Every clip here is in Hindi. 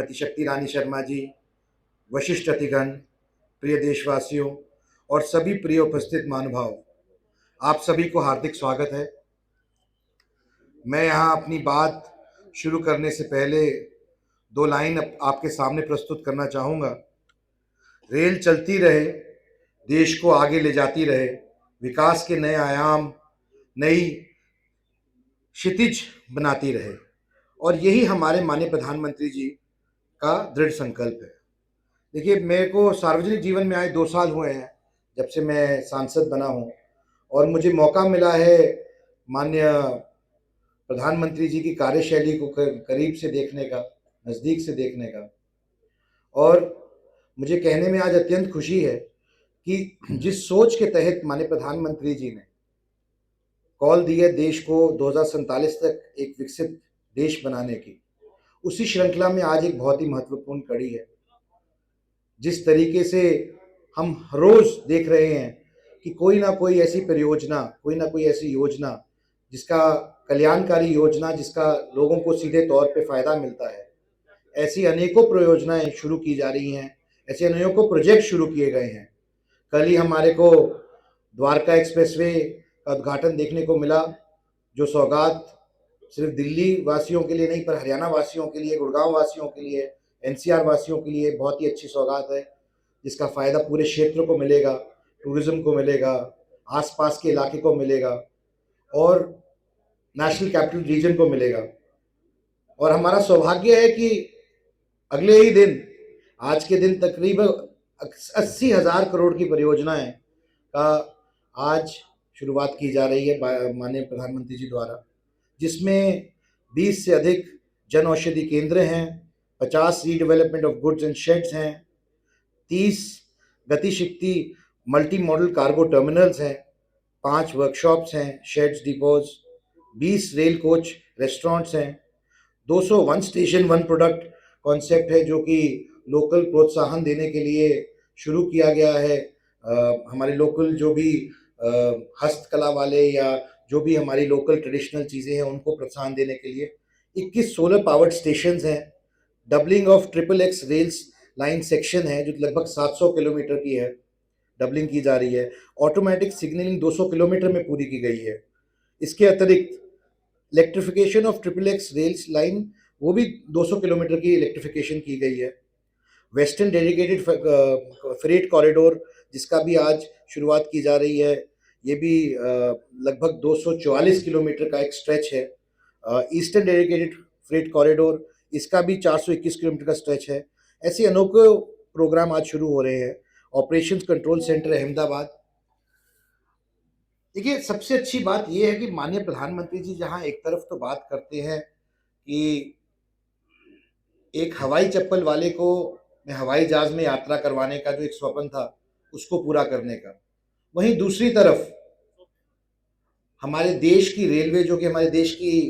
अतिशक्ति रानी शर्मा जी, वशिष्ठ अतिगण, प्रिय देशवासियों और सभी प्रिय उपस्थित महानुभाव, आप सभी को हार्दिक स्वागत है। मैं यहाँ अपनी बात शुरू करने से पहले दो लाइन आपके सामने प्रस्तुत करना चाहूँगा। रेल चलती रहे, देश को आगे ले जाती रहे, विकास के नए आयाम, नई क्षितिज बनाती रहे, और यही हमारे माननीय प्रधानमंत्री जी का दृढ़ संकल्प है। देखिए, मेरे को सार्वजनिक जीवन में आए 2 साल हुए हैं जब से मैं सांसद बना हूँ, और मुझे मौका मिला है माननीय प्रधानमंत्री जी की कार्यशैली को करीब से देखने का, नज़दीक से देखने का। और मुझे कहने में आज अत्यंत खुशी है कि जिस सोच के तहत माननीय प्रधानमंत्री जी ने कॉल दी है देश को 2047 तक एक विकसित देश बनाने की, उसी श्रृंखला में आज एक बहुत ही महत्वपूर्ण कड़ी है। जिस तरीके से हम रोज देख रहे हैं कि कोई ना कोई ऐसी परियोजना, कोई ना कोई ऐसी योजना, जिसका कल्याणकारी योजना, जिसका लोगों को सीधे तौर पे फायदा मिलता है, ऐसी अनेकों परियोजनाएं शुरू की जा रही हैं, ऐसे अनेकों प्रोजेक्ट शुरू किए गए हैं। कल ही हमारे को द्वारका एक्सप्रेसवे का उद्घाटन देखने को मिला, जो सौगात सिर्फ दिल्ली वासियों के लिए नहीं, पर हरियाणा वासियों के लिए, गुड़गांव वासियों के लिए, एनसीआर वासियों के लिए बहुत ही अच्छी सौगात है, जिसका फ़ायदा पूरे क्षेत्र को मिलेगा, टूरिज़्म को मिलेगा, आसपास के इलाके को मिलेगा और नेशनल कैपिटल रीजन को मिलेगा। और हमारा सौभाग्य है कि अगले ही दिन, आज के दिन, तकरीबन 80,000 करोड़ की परियोजनाएं का आज शुरुआत की जा रही है माननीय प्रधानमंत्री जी द्वारा, जिसमें 20 से अधिक जन औषधि केंद्र हैं, 50 redevelopment of goods and sheds हैं, 30 Gatishakti multi model cargo terminals हैं, 5 वर्कशॉप्स हैं, sheds, depots, 20 rail coach restaurants हैं, 200 one station one product concept है, जो कि लोकल प्रोत्साहन देने के लिए शुरू किया गया है। हमारे लोकल जो भी हस्तकला वाले या जो भी हमारी लोकल ट्रेडिशनल चीज़ें हैं, उनको प्रोत्साहन देने के लिए 21 सोलर पावर्ड स्टेशंस हैं। Doubling of XXX rails line section है, जो लगभग 700 किलोमीटर की है, डबलिंग की जा रही है। ऑटोमेटिक सिग्नलिंग 200 किलोमीटर में पूरी की गई है। इसके अतिरिक्त electrification of XXX rails line, वो भी 200 किलोमीटर की इलेक्ट्रिफिकेशन की गई है। वेस्टर्न डेडिकेटेड फ्रेट कॉरिडोर, जिसका भी आज शुरुआत की जा रही है, ये भी लगभग 244 किलोमीटर का एक स्ट्रेच है। ईस्टर्न डेडिकेटेड फ्रेट कॉरिडोर, इसका भी 421 किलोमीटर का स्ट्रेच है। ऐसे अनोखे प्रोग्राम आज शुरू हो रहे हैं। Operations control centre Ahmedabad. देखिए, सबसे अच्छी बात यह है कि माननीय प्रधानमंत्री जी जहां एक तरफ तो बात करते हैं कि एक हवाई चप्पल वाले को हवाई जहाज में यात्रा करवाने का जो एक स्वप्न था, उसको पूरा करने का, वहीं दूसरी तरफ हमारे देश की रेलवे, जो कि हमारे देश की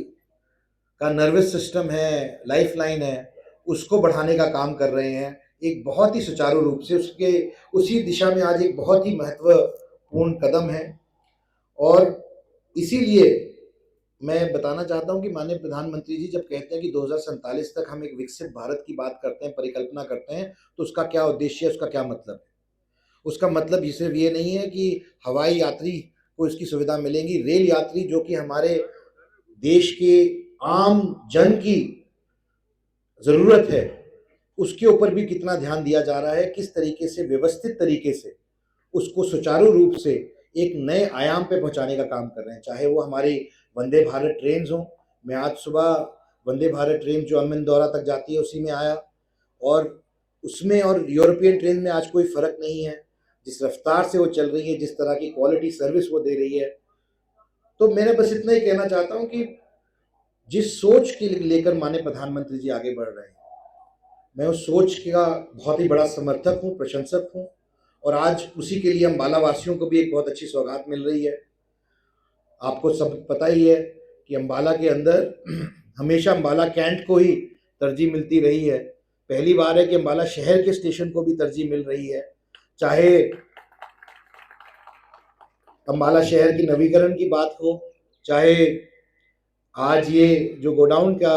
का नर्वस सिस्टम है, लाइफ लाइन है, उसको बढ़ाने का काम कर रहे हैं एक बहुत ही सुचारू रूप से। उसके उसी दिशा में आज एक बहुत ही महत्वपूर्ण कदम है। और इसीलिए मैं बताना चाहता हूं कि माननीय प्रधानमंत्री जी जब कहते हैं कि 2047 तक हम एक विकसित भारत की बात करते हैं, परिकल्पना करते हैं, तो उसका क्या उद्देश्य है, उसका क्या मतलब है। उसका मतलब सिर्फ ये नहीं है कि हवाई यात्री को इसकी सुविधा मिलेंगी, रेल यात्री जो कि हमारे देश के आम जन की ज़रूरत है, उसके ऊपर भी कितना ध्यान दिया जा रहा है, किस तरीके से व्यवस्थित तरीके से उसको सुचारू रूप से एक नए आयाम पे पहुंचाने का काम कर रहे हैं। चाहे वो हमारी वंदे भारत ट्रेन हों, मैं आज सुबह वंदे भारत ट्रेन जो अमन दौरा तक जाती है उसी में आया, और उसमें और यूरोपियन ट्रेन में आज कोई फ़र्क नहीं है। जिस रफ्तार से वो चल रही है, जिस तरह की क्वालिटी सर्विस वो दे रही है, तो मैंने बस इतना ही कहना चाहता हूँ कि जिस सोच के लेकर माननीय प्रधानमंत्री जी आगे बढ़ रहे हैं, मैं उस सोच का बहुत ही बड़ा समर्थक हूँ, प्रशंसक हूँ। और आज उसी के लिए अम्बाला वासियों को भी एक बहुत अच्छी सौगात मिल रही है। आपको सब पता ही है कि अम्बाला के अंदर हमेशा अम्बाला कैंट को ही तरजीह मिलती रही है। पहली बार है कि अम्बाला शहर के स्टेशन को भी तरजीह मिल रही है। चाहे अम्बाला शहर की नवीकरण की बात हो, चाहे आज ये जो गोडाउन का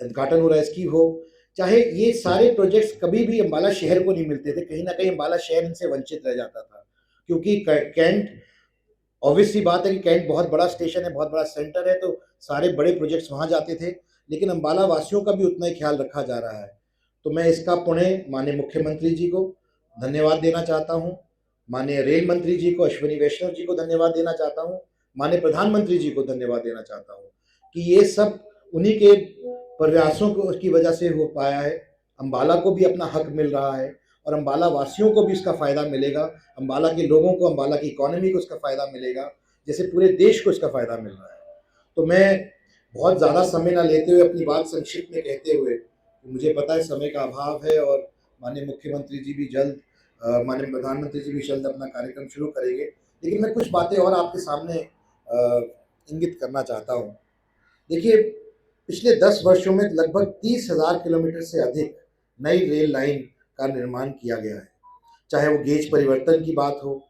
उद्घाटन हो रहा है इसकी हो, चाहे ये सारे प्रोजेक्ट्स कभी भी अम्बाला शहर को नहीं मिलते थे, कहीं ना कहीं अम्बाला शहर इनसे वंचित रह जाता था, क्योंकि कैंट, ऑब्वियस सी बात है कि कैंट बहुत बड़ा स्टेशन है, बहुत बड़ा सेंटर है, तो सारे बड़े प्रोजेक्ट्स वहाँ जाते थे, लेकिन अम्बाला वासियों का भी उतना ही ख्याल रखा जा रहा है। तो मैं इसका पुनः माननीय मुख्यमंत्री जी को धन्यवाद देना चाहता हूँ, माननीय रेल मंत्री जी को, अश्विनी वैष्णव जी को धन्यवाद देना चाहता हूँ, माननीय प्रधानमंत्री जी को धन्यवाद देना चाहता हूँ कि ये सब उन्हीं के प्रयासों को की वजह से हो पाया है। अम्बाला को भी अपना हक मिल रहा है और अम्बाला वासियों को भी इसका फ़ायदा मिलेगा, अम्बाला के लोगों को, अम्बाला की इकोनॉमी को इसका फ़ायदा मिलेगा, जैसे पूरे देश को इसका फ़ायदा मिल रहा है। तो मैं बहुत ज़्यादा समय ना लेते हुए अपनी बात संक्षिप्त में कहते हुए, मुझे पता है समय का अभाव है और माननीय मुख्यमंत्री जी भी जल्द, माननीय प्रधानमंत्री जी भी जल्द अपना कार्यक्रम शुरू करेंगे, लेकिन मैं कुछ बातें और आपके सामने इंगित करना चाहता हूँ। देखिए, पिछले 10 वर्षों में लगभग 30,000 किलोमीटर से अधिक नई रेल लाइन का निर्माण किया गया है, चाहे वो गेज परिवर्तन की बात हो,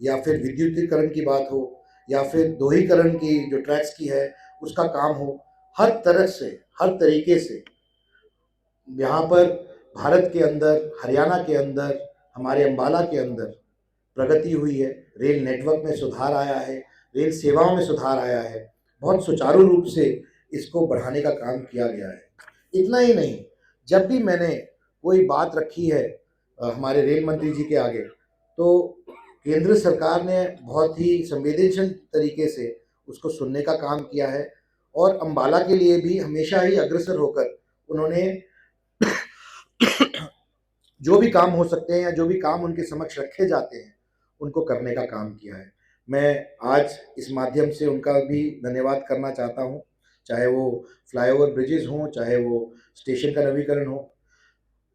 या फिर विद्युतीकरण की बात हो, या फिर दोहरीकरण की जो ट्रैक्स की है उसका काम हो। हर तरह से, हर तरीके से यहाँ पर भारत के अंदर, हरियाणा के अंदर, हमारे अम्बाला के अंदर प्रगति हुई है, रेल नेटवर्क में सुधार आया है, रेल सेवाओं में सुधार आया है, बहुत सुचारू रूप से इसको बढ़ाने का काम किया गया है। इतना ही नहीं, जब भी मैंने कोई बात रखी है हमारे रेल मंत्री जी के आगे, तो केंद्र सरकार ने बहुत ही संवेदनशील तरीके से उसको सुनने का काम किया है और अम्बाला के लिए भी हमेशा ही अग्रसर होकर उन्होंने जो भी काम हो सकते हैं या जो भी काम उनके समक्ष रखे जाते हैं उनको करने का काम किया है। मैं आज इस माध्यम से उनका भी धन्यवाद करना चाहता हूँ, चाहे वो फ्लाईओवर ब्रिजेस हों, चाहे वो स्टेशन का नवीकरण हो।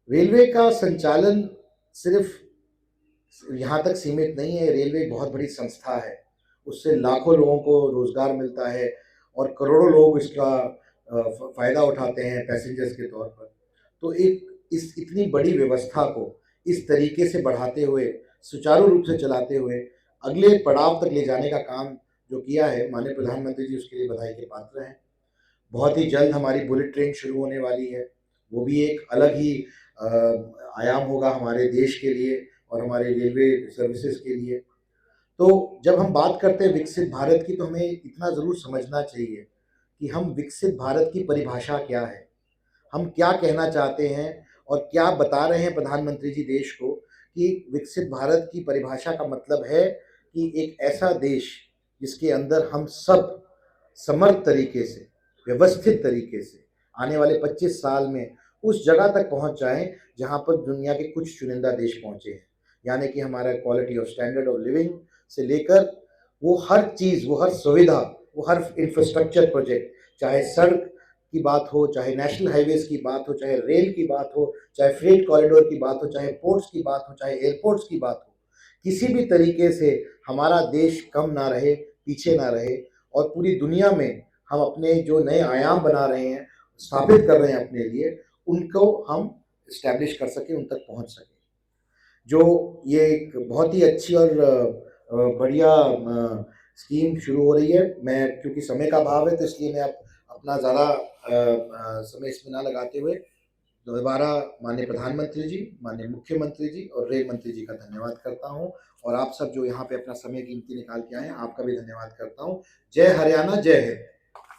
रेलवे का संचालन सिर्फ यहाँ तक सीमित नहीं है, रेलवे एक बहुत बड़ी संस्था है, उससे लाखों लोगों को रोजगार मिलता है और करोड़ों लोग इसका फ़ायदा उठाते हैं पैसेंजर्स के तौर पर। तो एक इस इतनी बड़ी व्यवस्था को इस तरीके से बढ़ाते हुए, सुचारू रूप से चलाते हुए अगले पड़ाव तक ले जाने का काम जो किया है माननीय प्रधानमंत्री जी, उसके लिए बधाई के पात्र हैं। बहुत ही जल्द हमारी बुलेट ट्रेन शुरू होने वाली है, वो भी एक अलग ही आयाम होगा हमारे देश के लिए और हमारे रेलवे सर्विसेज के लिए। तो जब हम बात करते हैं विकसित भारत की, तो हमें इतना ज़रूर समझना चाहिए कि हम विकसित भारत की परिभाषा क्या है, हम क्या कहना चाहते हैं और क्या बता रहे हैं प्रधानमंत्री जी देश को कि विकसित भारत की परिभाषा का मतलब है कि एक ऐसा देश जिसके अंदर हम सब समर्थ तरीके से, व्यवस्थित तरीके से आने वाले 25 साल में उस जगह तक पहुंच जाएं जहां पर दुनिया के कुछ चुनिंदा देश पहुंचे हैं। यानी कि हमारा quality of standard of living से लेकर वो हर चीज़, वो हर सुविधा, वो हर इंफ्रास्ट्रक्चर प्रोजेक्ट, चाहे सड़क की बात हो, चाहे नेशनल हाईवेज की बात हो, चाहे रेल की बात हो, चाहे फ्रेट कॉरिडोर की बात हो, चाहे पोर्ट्स की बात हो, चाहे एयरपोर्ट्स की बात हो, किसी भी तरीके से हमारा देश कम ना रहे, पीछे ना रहे और पूरी दुनिया में हम अपने जो नए आयाम बना रहे हैं, स्थापित कर रहे हैं अपने लिए, उनको हम इस्टेब्लिश कर सकें, उन तक पहुंच सकें। जो ये एक बहुत ही अच्छी और बढ़िया स्कीम शुरू हो रही है। मैं, क्योंकि समय का अभाव है, तो इसलिए मैं अब अपना ज़्यादा समय इसमें ना लगाते हुए दोबारा माननीय प्रधानमंत्री जी, माननीय मुख्यमंत्री जी और रेल मंत्री जी का धन्यवाद करता हूँ और आप सब जो यहाँ पे अपना समय कीमती निकाल के आए हैं, आपका भी धन्यवाद करता हूँ। जय हरियाणा, जय हिंद।